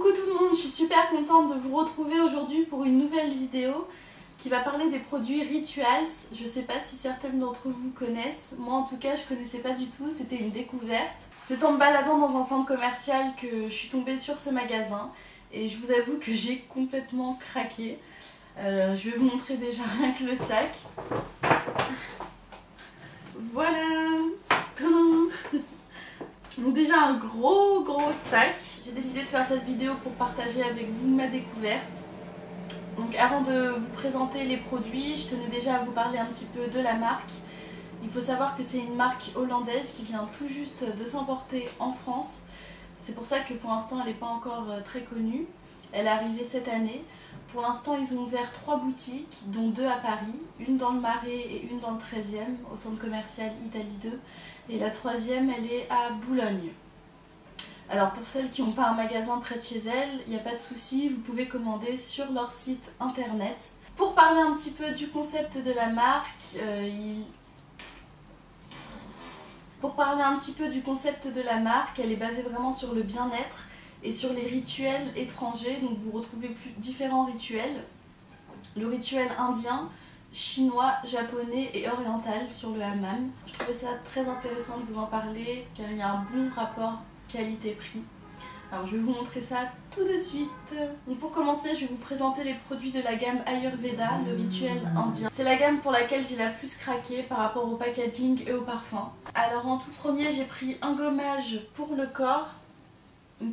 Coucou tout le monde, je suis super contente de vous retrouver aujourd'hui pour une nouvelle vidéo qui va parler des produits Rituals. Je sais pas si certaines d'entre vous connaissent, moi en tout cas je connaissais pas du tout, c'était une découverte. C'est en me baladant dans un centre commercial que je suis tombée sur ce magasin et je vous avoue que j'ai complètement craqué. Je vais vous montrer déjà rien que le sac. Voilà. Donc déjà un gros sac. J'ai décidé de faire cette vidéo pour partager avec vous ma découverte. Donc avant de vous présenter les produits, je tenais déjà à vous parler un petit peu de la marque. Il faut savoir que c'est une marque hollandaise qui vient tout juste de s'importer en France. C'est pour ça que pour l'instant elle n'est pas encore très connue. Elle est arrivée cette année. Pour l'instant ils ont ouvert 3 boutiques, dont 2 à Paris, une dans le Marais et une dans le 13e, au centre commercial Italie 2. Et la 3e elle est à Boulogne. Alors pour celles qui n'ont pas un magasin près de chez elles, il n'y a pas de souci, vous pouvez commander sur leur site internet. Pour parler un petit peu du concept de la marque, elle est basée vraiment sur le bien-être et sur les rituels étrangers. Donc vous retrouvez différents rituels. Le rituel indien, chinois, japonais et oriental sur le hammam. Je trouvais ça très intéressant de vous en parler car il y a un bon rapport qualité-prix. Alors je vais vous montrer ça tout de suite. Donc pour commencer, je vais vous présenter les produits de la gamme Ayurveda, le rituel indien. C'est la gamme pour laquelle j'ai la plus craqué par rapport au packaging et au parfum. Alors en tout premier, j'ai pris un gommage pour le corps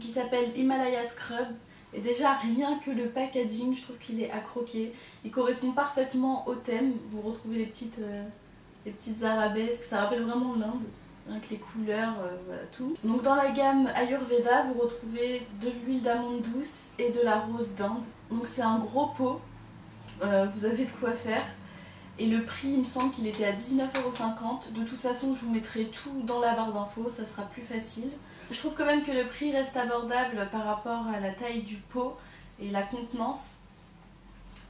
qui s'appelle Himalaya Scrub. Et déjà rien que le packaging, je trouve qu'il est à croquer. Il correspond parfaitement au thème. Vous retrouvez les petites arabesques, ça rappelle vraiment l'Inde. Avec les couleurs, voilà tout. Donc dans la gamme Ayurveda, vous retrouvez de l'huile d'amande douce et de la rose d'Inde. Donc c'est un gros pot, vous avez de quoi faire. Et le prix, il me semble qu'il était à 19,50 €. De toute façon, je vous mettrai tout dans la barre d'infos, ça sera plus facile. Je trouve quand même que le prix reste abordable par rapport à la taille du pot et la contenance.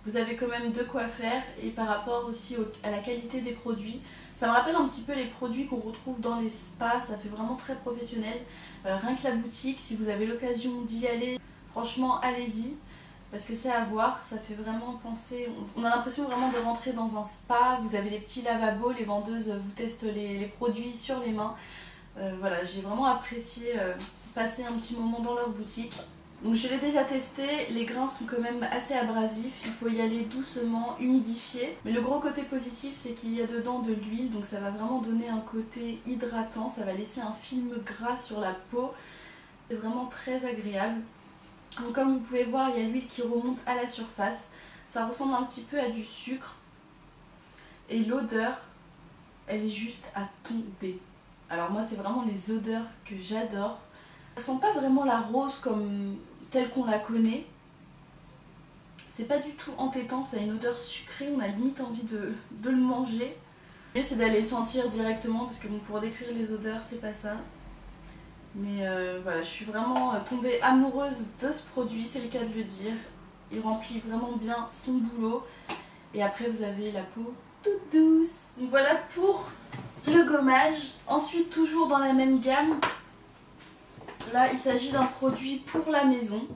Vous avez quand même de quoi faire et par rapport aussi à la qualité des produits. Ça me rappelle un petit peu les produits qu'on retrouve dans les spas, ça fait vraiment très professionnel. Rien que la boutique, si vous avez l'occasion d'y aller, franchement allez-y. Parce que c'est à voir, ça fait vraiment penser, on a l'impression vraiment de rentrer dans un spa. Vous avez les petits lavabos, les vendeuses vous testent les produits sur les mains. Voilà, j'ai vraiment apprécié passer un petit moment dans leur boutique. Donc je l'ai déjà testé, les grains sont quand même assez abrasifs, il faut y aller doucement, humidifier. Mais le gros côté positif c'est qu'il y a dedans de l'huile, donc ça va vraiment donner un côté hydratant, ça va laisser un film gras sur la peau. C'est vraiment très agréable. Donc comme vous pouvez voir, il y a l'huile qui remonte à la surface. Ça ressemble un petit peu à du sucre. Et l'odeur, elle est juste à tomber. Alors moi c'est vraiment les odeurs que j'adore. Ça sent pas vraiment la rose comme telle qu'on la connaît. C'est pas du tout entêtant, ça a une odeur sucrée, on a limite envie de le manger. Le mieux c'est d'aller le sentir directement parce que bon, pour décrire les odeurs c'est pas ça. Mais voilà, je suis vraiment tombée amoureuse de ce produit, c'est le cas de le dire. Il remplit vraiment bien son boulot. Et après vous avez la peau toute douce. Donc voilà pour le gommage. Ensuite toujours dans la même gamme. Là, il s'agit d'un produit pour la maison.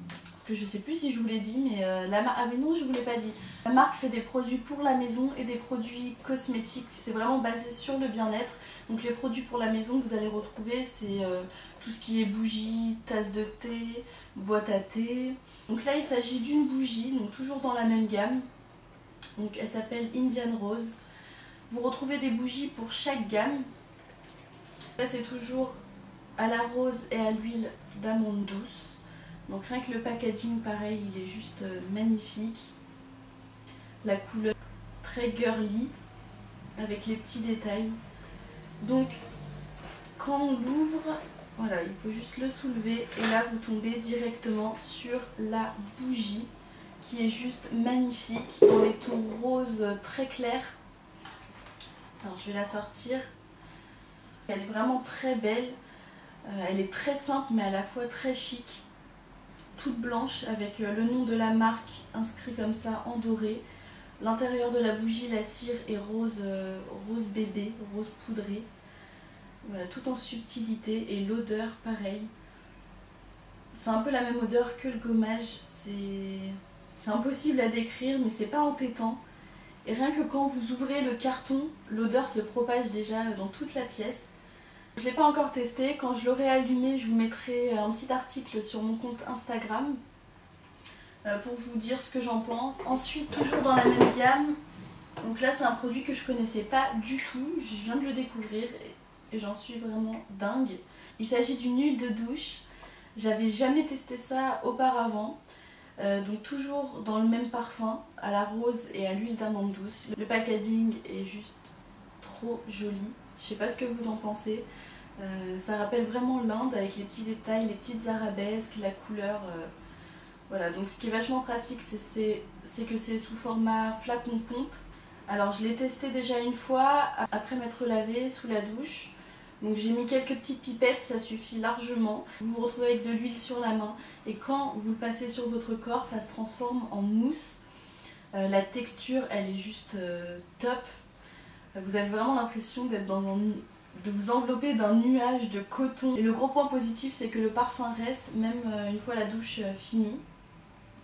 Parce que je sais plus si je vous l'ai dit, mais ah mais non, je vous l'ai pas dit. La marque fait des produits pour la maison et des produits cosmétiques. C'est vraiment basé sur le bien-être. Donc les produits pour la maison que vous allez retrouver, c'est tout ce qui est bougies, tasses de thé, boîte à thé. Donc là, il s'agit d'une bougie, donc toujours dans la même gamme. Donc elle s'appelle Indian Rose. Vous retrouvez des bougies pour chaque gamme. Là, c'est toujours à la rose et à l'huile d'amande douce. Donc rien que le packaging pareil, il est juste magnifique. La couleur très girly avec les petits détails. Donc quand on l'ouvre, voilà, il faut juste le soulever et là vous tombez directement sur la bougie qui est juste magnifique dans les tons roses très clairs. Alors je vais la sortir. Elle est vraiment très belle. Elle est très simple mais à la fois très chic, toute blanche avec le nom de la marque inscrit comme ça en doré. L'intérieur de la bougie, la cire est rose, rose bébé, rose poudré. Voilà, tout en subtilité et l'odeur pareil. C'est un peu la même odeur que le gommage, c'est impossible à décrire mais c'est pas entêtant. Et rien que quand vous ouvrez le carton, l'odeur se propage déjà dans toute la pièce. Je ne l'ai pas encore testé, quand je l'aurai allumé je vous mettrai un petit article sur mon compte Instagram pour vous dire ce que j'en pense. Ensuite, toujours dans la même gamme, donc là c'est un produit que je connaissais pas du tout, je viens de le découvrir et j'en suis vraiment dingue. Il s'agit d'une huile de douche, j'avais jamais testé ça auparavant. Donc toujours dans le même parfum, à la rose et à l'huile d'amande douce. Le packaging est juste trop joli, je sais pas ce que vous en pensez. Ça rappelle vraiment l'Inde avec les petits détails, les petites arabesques, la couleur. Voilà, donc ce qui est vachement pratique c'est que c'est sous format flacon pompe. Alors je l'ai testé déjà une fois après m'être lavé sous la douche. Donc j'ai mis quelques petites pipettes, ça suffit largement. Vous vous retrouvez avec de l'huile sur la main et quand vous le passez sur votre corps, ça se transforme en mousse. La texture, elle est juste top. Vous avez vraiment l'impression d'être de vous envelopper d'un nuage de coton. Et le gros point positif, c'est que le parfum reste même une fois la douche finie.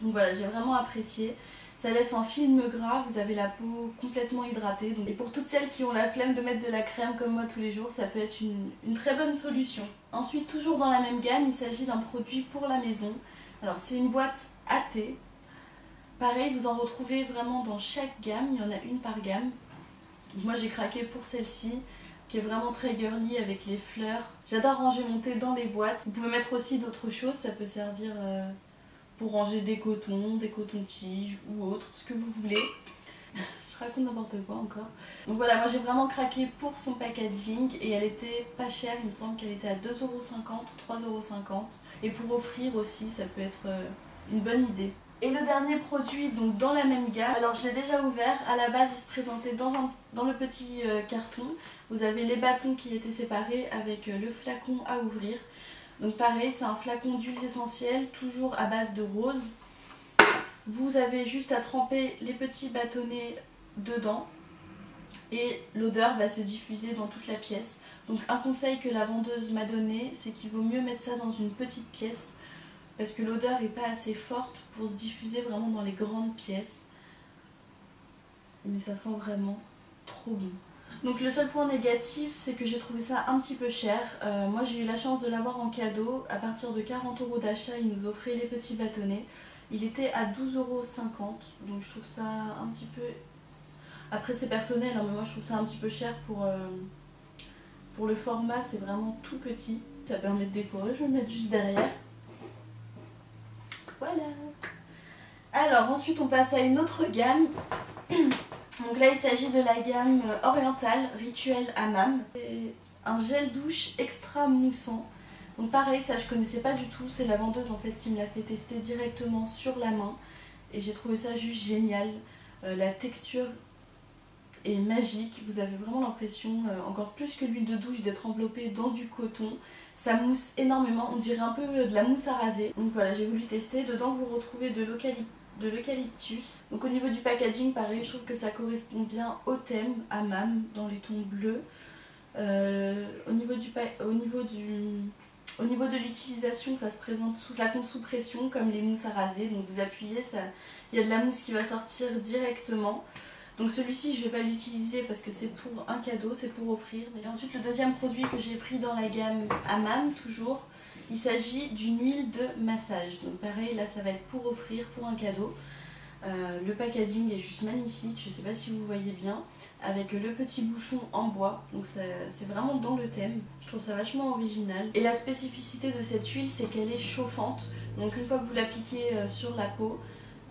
Donc voilà, j'ai vraiment apprécié. Ça laisse un film gras, vous avez la peau complètement hydratée. Et pour toutes celles qui ont la flemme de mettre de la crème comme moi tous les jours, ça peut être une très bonne solution. Ensuite, toujours dans la même gamme, il s'agit d'un produit pour la maison. Alors c'est une boîte à thé. Pareil, vous en retrouvez vraiment dans chaque gamme, il y en a une par gamme. Moi j'ai craqué pour celle-ci, qui est vraiment très girly avec les fleurs. J'adore ranger mon thé dans les boîtes. Vous pouvez mettre aussi d'autres choses, ça peut servir pour ranger des cotons-tiges ou autre, ce que vous voulez. Je raconte n'importe quoi encore. Donc voilà, moi j'ai vraiment craqué pour son packaging et elle était pas chère, il me semble qu'elle était à 2,50€ ou 3,50€. Et pour offrir aussi, ça peut être une bonne idée. Et le dernier produit, donc dans la même gamme, alors je l'ai déjà ouvert, à la base il se présentait dans le petit carton. Vous avez les bâtons qui étaient séparés avec le flacon à ouvrir. Donc pareil, c'est un flacon d'huiles essentielles, toujours à base de rose. Vous avez juste à tremper les petits bâtonnets dedans et l'odeur va se diffuser dans toute la pièce. Donc un conseil que la vendeuse m'a donné, c'est qu'il vaut mieux mettre ça dans une petite pièce parce que l'odeur n'est pas assez forte pour se diffuser vraiment dans les grandes pièces. Mais ça sent vraiment trop bon. Donc le seul point négatif, c'est que j'ai trouvé ça un petit peu cher. Moi j'ai eu la chance de l'avoir en cadeau. À partir de 40€ d'achat, ils nous offraient les petits bâtonnets. Il était à 12,50€, donc je trouve ça un petit peu... Après c'est personnel, hein, mais moi je trouve ça un petit peu cher pour le format, c'est vraiment tout petit. Ça permet de décorer, je vais le mettre juste derrière. Voilà. Alors ensuite on passe à une autre gamme. Donc là il s'agit de la gamme orientale Rituel Hammam. C'est un gel douche extra moussant. Donc pareil, ça je connaissais pas du tout, c'est la vendeuse en fait qui me l'a fait tester directement sur la main. Et j'ai trouvé ça juste génial. La texture est magique, vous avez vraiment l'impression, encore plus que l'huile de douche, d'être enveloppée dans du coton. Ça mousse énormément, on dirait un peu de la mousse à raser. Donc voilà, j'ai voulu tester. Dedans vous retrouvez de l'eucalyptus. Donc au niveau du packaging, pareil, je trouve que ça correspond bien au thème Hammam dans les tons bleus. Au niveau de l'utilisation, ça se présente sous flacon sous pression comme les mousses à raser. Donc vous appuyez, il y a de la mousse qui va sortir directement. Donc celui-ci je ne vais pas l'utiliser parce que c'est pour un cadeau, c'est pour offrir. Et ensuite le deuxième produit que j'ai pris dans la gamme Hammam toujours, il s'agit d'une huile de massage. Donc pareil, là ça va être pour offrir, pour un cadeau. Le packaging est juste magnifique, je ne sais pas si vous voyez bien, avec le petit bouchon en bois, donc c'est vraiment dans le thème, je trouve ça vachement original. Et la spécificité de cette huile, c'est qu'elle est chauffante, donc une fois que vous l'appliquez sur la peau,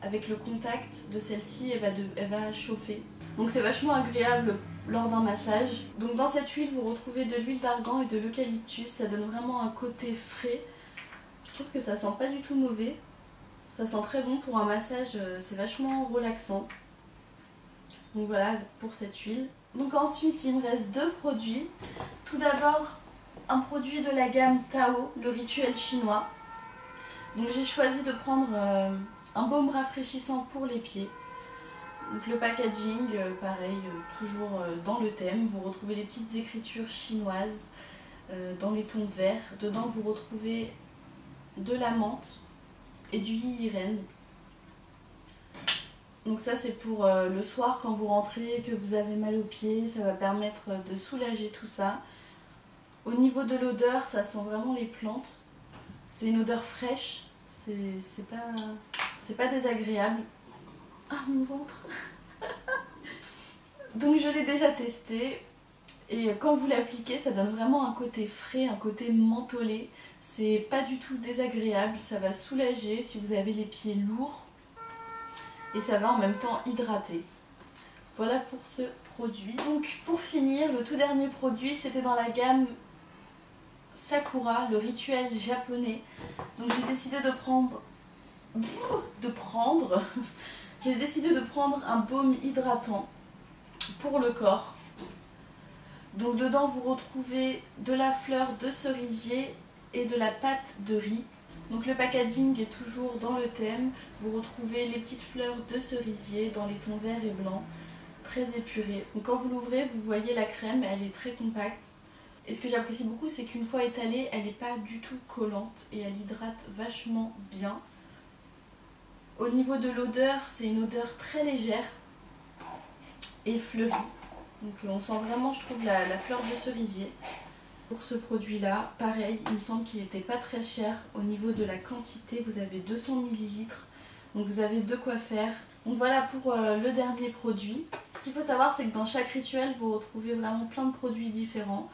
avec le contact de celle-ci, elle va chauffer. Donc c'est vachement agréable lors d'un massage. Donc dans cette huile, vous retrouvez de l'huile d'argan et de l'eucalyptus, ça donne vraiment un côté frais. Je trouve que ça sent pas du tout mauvais. Ça sent très bon pour un massage, c'est vachement relaxant. Donc voilà pour cette huile. Donc ensuite il me reste deux produits. Tout d'abord un produit de la gamme Tao, le rituel chinois. Donc j'ai choisi de prendre un baume rafraîchissant pour les pieds. Donc le packaging, pareil, toujours dans le thème. Vous retrouvez les petites écritures chinoises dans les tons verts. Dedans vous retrouvez de la menthe et du yiren. Donc ça c'est pour le soir quand vous rentrez et que vous avez mal aux pieds, ça va permettre de soulager tout ça. Au niveau de l'odeur, ça sent vraiment les plantes. C'est une odeur fraîche, c'est pas désagréable. Ah mon ventre. Donc je l'ai déjà testé et quand vous l'appliquez ça donne vraiment un côté frais, un côté mentholé. C'est pas du tout désagréable, ça va soulager si vous avez les pieds lourds et ça va en même temps hydrater. Voilà pour ce produit. Donc pour finir, le tout dernier produit c'était dans la gamme Sakura, le rituel japonais. Donc j'ai décidé de prendre un baume hydratant pour le corps. Donc dedans vous retrouvez de la fleur de cerisier et de la pâte de riz. Donc le packaging est toujours dans le thème. Vous retrouvez les petites fleurs de cerisier dans les tons verts et blancs, très épurées. Donc quand vous l'ouvrez, vous voyez la crème, elle est très compacte. Et ce que j'apprécie beaucoup, c'est qu'une fois étalée, elle n'est pas du tout collante et elle hydrate vachement bien. Au niveau de l'odeur, c'est une odeur très légère et fleurie. Donc on sent vraiment, je trouve, la fleur de cerisier. Pour ce produit-là, pareil, il me semble qu'il n'était pas très cher. Au niveau de la quantité, vous avez 200 ml. Donc vous avez de quoi faire. Donc voilà pour le dernier produit. Ce qu'il faut savoir, c'est que dans chaque rituel, vous retrouvez vraiment plein de produits différents.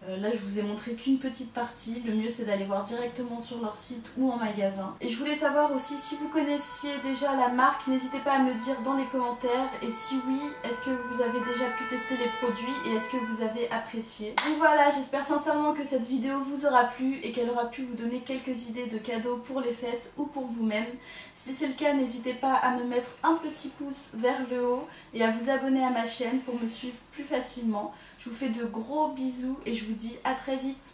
Là je vous ai montré qu'une petite partie, le mieux c'est d'aller voir directement sur leur site ou en magasin. Et je voulais savoir aussi si vous connaissiez déjà la marque, n'hésitez pas à me le dire dans les commentaires. Et si oui, est-ce que vous avez déjà pu tester les produits et est-ce que vous avez apprécié? Donc voilà, j'espère sincèrement que cette vidéo vous aura plu et qu'elle aura pu vous donner quelques idées de cadeaux pour les fêtes ou pour vous-même. Si c'est le cas, n'hésitez pas à me mettre un petit pouce vers le haut et à vous abonner à ma chaîne pour me suivre plus facilement. Je vous fais de gros bisous et je vous dis à très vite.